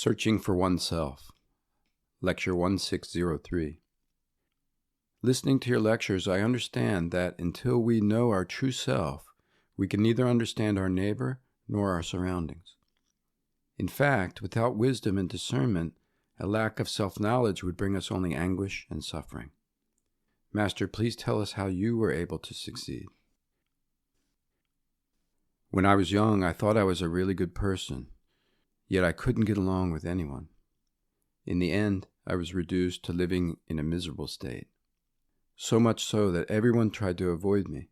Searching for Oneself, Lecture 1603. Listening to your lectures, I understand that until we know our true self, we can neither understand our neighbor nor our surroundings. In fact, without wisdom and discernment, a lack of self-knowledge would bring us only anguish and suffering. Master, please tell us how you were able to succeed. When I was young, I thought I was a really good person. Yet I couldn't get along with anyone. In the end, I was reduced to living in a miserable state. So much so that everyone tried to avoid me.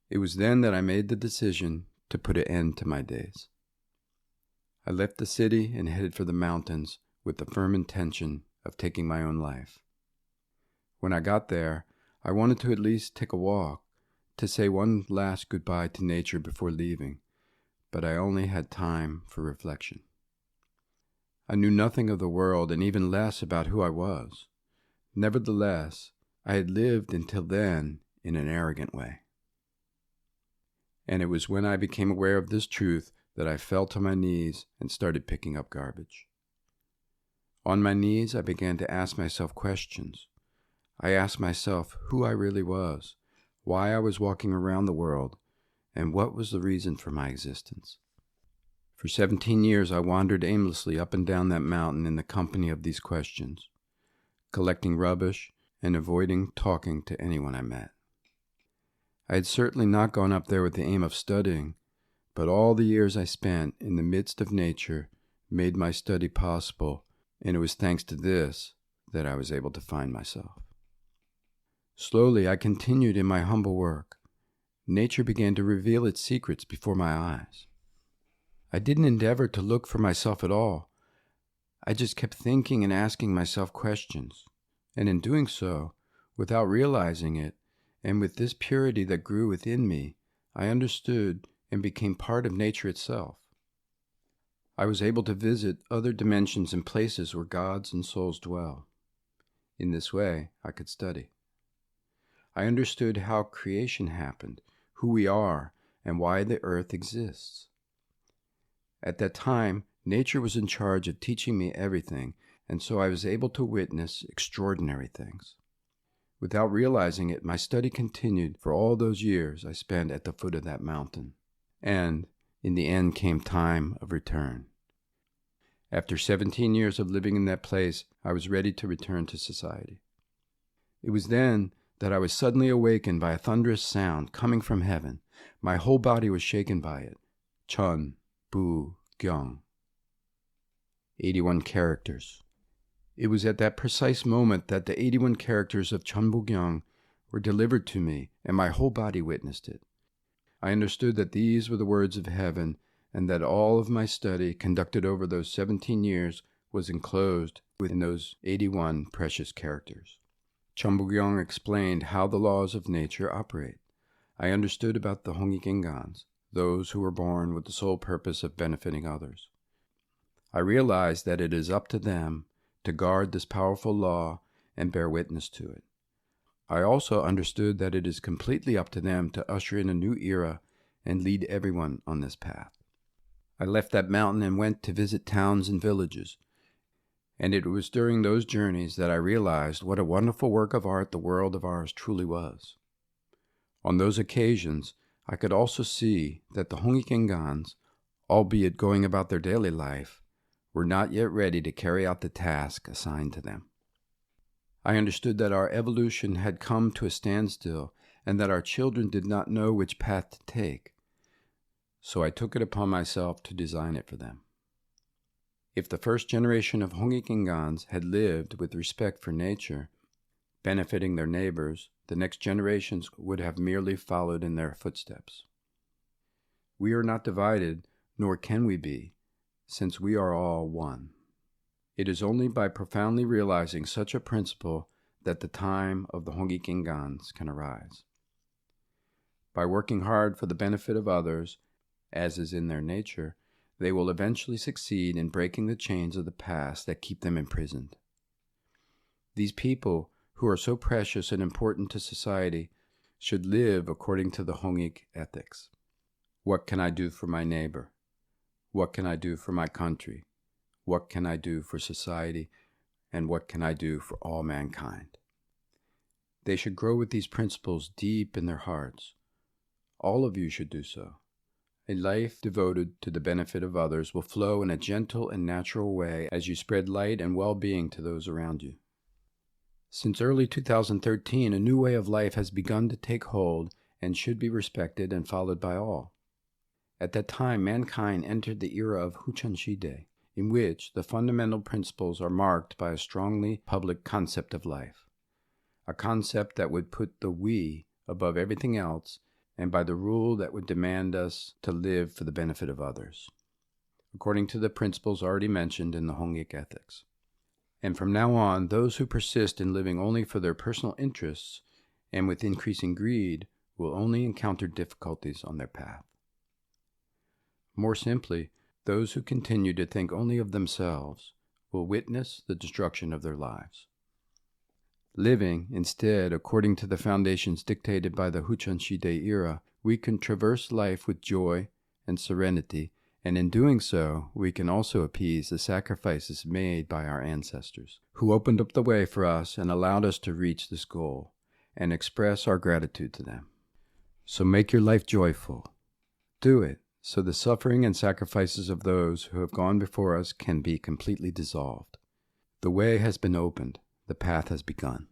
It was then that I made the decision to put an end to my days. I left the city and headed for the mountains with the firm intention of taking my own life. When I got there, I wanted to at least take a walk, to say one last goodbye to nature before leaving. But I only had time for reflection. I knew nothing of the world and even less about who I was. Nevertheless, I had lived until then in an arrogant way. And it was when I became aware of this truth that I fell to my knees and started picking up garbage. On my knees, I began to ask myself questions. I asked myself who I really was, why I was walking around the world, and what was the reason for my existence? For 17 years, I wandered aimlessly up and down that mountain in the company of these questions, collecting rubbish and avoiding talking to anyone I met. I had certainly not gone up there with the aim of studying, but all the years I spent in the midst of nature made my study possible, and it was thanks to this that I was able to find myself. Slowly, I continued in my humble work. Nature began to reveal its secrets before my eyes. I didn't endeavor to look for myself at all. I just kept thinking and asking myself questions. And in doing so, without realizing it, and with this purity that grew within me, I understood and became part of nature itself. I was able to visit other dimensions and places where gods and souls dwell. In this way, I could study. I understood how creation happened, who we are, and why the earth exists. At that time, nature was in charge of teaching me everything, and so I was able to witness extraordinary things. Without realizing it, my study continued for all those years I spent at the foot of that mountain. And, in the end, came time of return. After 17 years of living in that place, I was ready to return to society. It was then that I was suddenly awakened by a thunderous sound coming from heaven. My whole body was shaken by it. Chun, Bu, Gyung. 81 characters. It was at that precise moment that the 81 characters of Chun, Bu, Gyung were delivered to me, and my whole body witnessed it. I understood that these were the words of heaven, and that all of my study, conducted over those 17 years, was enclosed within those 81 precious characters. Chun, Bu, Gyung explained how the laws of nature operate. I understood about the Hongikingans, those who were born with the sole purpose of benefiting others. I realized that it is up to them to guard this powerful law and bear witness to it. I also understood that it is completely up to them to usher in a new era and lead everyone on this path. I left that mountain and went to visit towns and villages. And it was during those journeys that I realized what a wonderful work of art the world of ours truly was. On those occasions, I could also see that the Hongikingans, albeit going about their daily life, were not yet ready to carry out the task assigned to them. I understood that our evolution had come to a standstill and that our children did not know which path to take, so I took it upon myself to design it for them. If the first generation of Hongikingans had lived with respect for nature, benefiting their neighbors, the next generations would have merely followed in their footsteps. We are not divided, nor can we be, since we are all one. It is only by profoundly realizing such a principle that the time of the Hongikingans can arise. By working hard for the benefit of others, as is in their nature, they will eventually succeed in breaking the chains of the past that keep them imprisoned. These people, who are so precious and important to society, should live according to the Hongik ethics. What can I do for my neighbor? What can I do for my country? what can I do for society, and what can I do for all mankind. They should grow with these principles deep in their hearts. All of you should do so. A life devoted to the benefit of others will flow in a gentle and natural way as you spread light and well-being to those around you. Since early 2013, a new way of life has begun to take hold and should be respected and followed by all. At that time, mankind entered the era of Huchanshide, in which the fundamental principles are marked by a strongly public concept of life, a concept that would put the we above everything else, and by the rule that would demand us to live for the benefit of others, according to the principles already mentioned in the Hongik ethics. And from now on, those who persist in living only for their personal interests and with increasing greed will only encounter difficulties on their path. More simply, those who continue to think only of themselves will witness the destruction of their lives. Living, instead, according to the foundations dictated by the Huchanshide era, we can traverse life with joy and serenity, and in doing so, we can also appease the sacrifices made by our ancestors, who opened up the way for us and allowed us to reach this goal, and express our gratitude to them. So make your life joyful. Do it, so the suffering and sacrifices of those who have gone before us can be completely dissolved. The way has been opened. The path has begun.